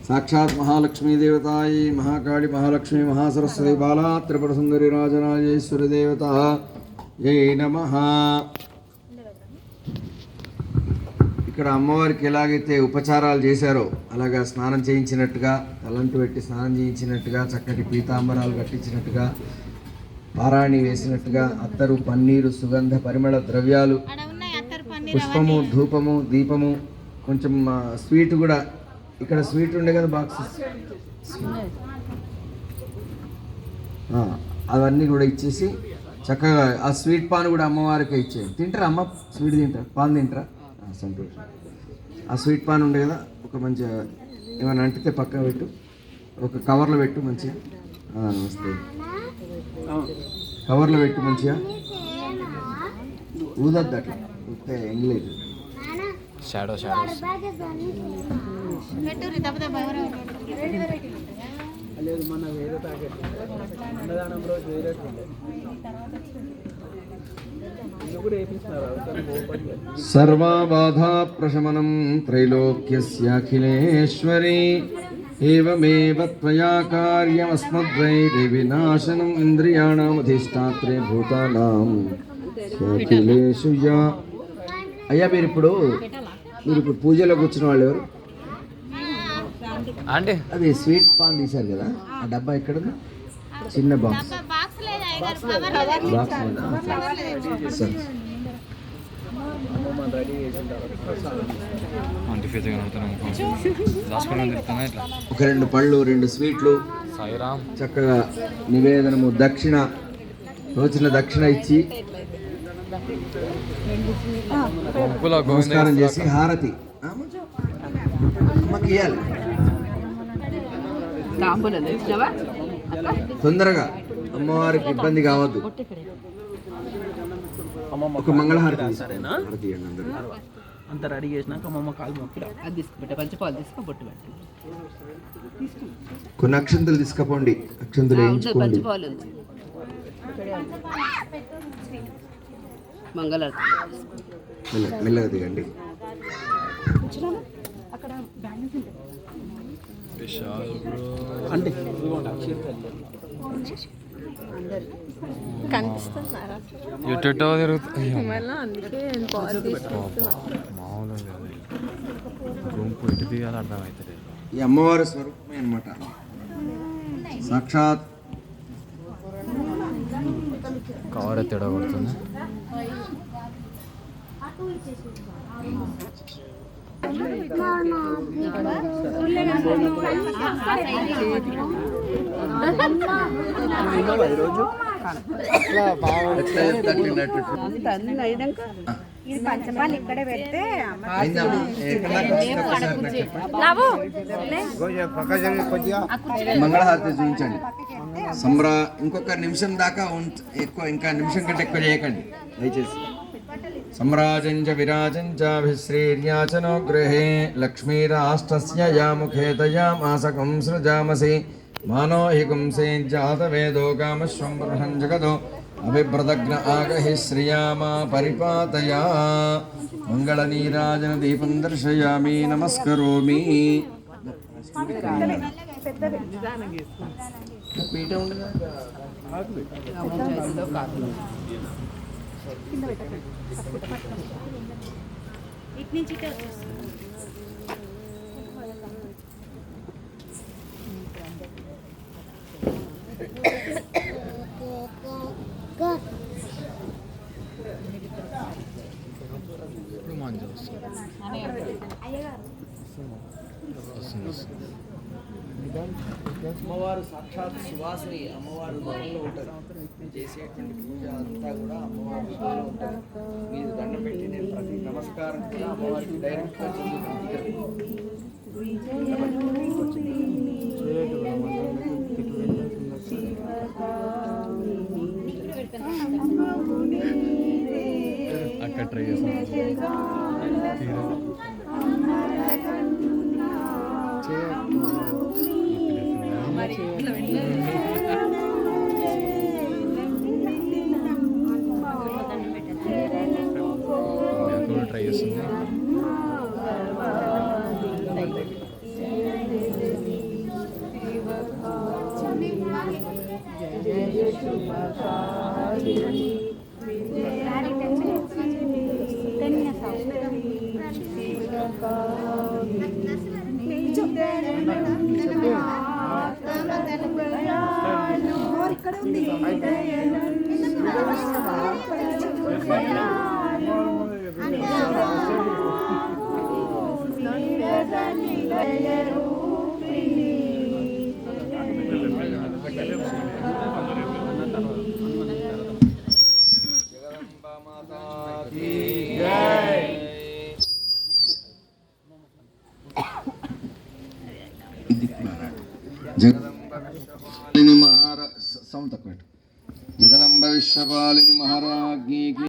साक्षात् महालक्ष्मी देवतायै महाकाली महालक्ष्मी महासरस्वती बाला त्रिपुर सुंदरी राजराजेश्वरी देवता जय नमः। ఇక్కడ అమ్మవారికి ఎలాగైతే ఉపచారాలు చేశారో అలాగా స్నానం చేయించినట్టుగా తలంటు పెట్టి స్నానం చేయించినట్టుగా చక్కటి పీతాంబరాలు కట్టించినట్టుగా పారాణి వేసినట్టుగా అత్తరు పన్నీరు సుగంధ పరిమళ ద్రవ్యాలు పుష్పము ధూపము దీపము కొంచెం స్వీట్ కూడా ఇక్కడ స్వీట్ ఉండే కదా బాక్సెస్ అవన్నీ కూడా ఇచ్చేసి చక్కగా ఆ స్వీట్ పాన్ కూడా అమ్మవారికి ఇచ్చేయండి. తింటారా అమ్మ? స్వీట్ తింటారా? పాన్ తింటారా? సంతోషం. ఆ స్వీట్ పాన్ ఉండే కదా ఒక మంచిగా ఏమైనా అంటితే పక్కన పెట్టు, ఒక కవర్లో పెట్టు మంచిగా. నమస్తే. కవర్లో పెట్టు మంచిగా, ఊదద్దు అట్లా ఊతే ఎంగలేదు. షాడో సర్వబాధా ప్రశమనం త్రైలోక్యస్యాఖిలేశ్వరీ ఏవమేవ త్వయా కార్యమస్మద్వైరి వినాశనం ఇంద్రియాణం అధిష్టాత్రే భూతానాం అఖిలేషు యా. అయ్యా మీరు ఇప్పుడు పూజలో కూర్చున్న వాళ్ళు ఎవరు అంటే? అది స్వీట్ పాన్ తీశారు కదా, ఆ డబ్బా ఎక్కడ? చిన్న బాక్స్. ఒక 2 పళ్ళు 2 స్వీట్లు చక్కగా నివేదనము దక్షిణ తోచిన దక్షిణ ఇచ్చి నమస్కారం చేసి హారతి అమ్మకి ఇవ్వాలి. తొందరగా అమ్మవారికి ఇబ్బంది కావద్దు. ఒక మంగళహారతి అంత రెడీ చేసినాక అమ్మమ్మ కాలు మొక్కి కొన్ని అక్షంతలు తీసుకపోండి, అక్షంతలు వేయించుకోండి. మెల్లగా దిగండి. అంటే ఈ అమ్మవారి స్వరూపమే అన్నమాట. సాక్షాత్ కవర్ తేడా కొడుతుంది. ఇక్కడే పెడితే మంగళహారతి చూపించండి. ఇంకొక నిమిషం దాకా ఎక్కువ, ఇంకా నిమిషం కంటే ఎక్కువ చేయకండి దయచేసి. सम्राजञ्च विराजञ्च भिश्रीर्याचनो गृहे लक्ष्मीराष्ट्रस्य या मुखे तयामासकं सृजामसि मानो हि कुंसे जातवेदो कामश्वं बृहन् जगदो अभिव्रतग्न आगहि श्रियामा परिपातया. मङ्गलनीराजन दीपं दर्शयामि नमस्करोमि. पीठ ఇటు నుంచి ఇటే వచ్చేస్తుంది. అమ్మవారు సాక్షాత్ సువాసిని, అమ్మవారు మనలో ఉంటారు. చేసేటువంటి పూజ అంతా కూడా అమ్మవారి విషయంలో ఉంటుంది. మీరు దండం పెట్టి నేను ప్రతి నమస్కారం కూడా అమ్మవారికి డైరెక్ట్గా అక్కడ ట్రై చేస్తాను. ట్రై చేస్తుంది. జగదంబ మాతా కీ జై. జగదంబ విశ్వపాలిని జగదంబ విశ్వపాలిని మహారాజ్ఞికి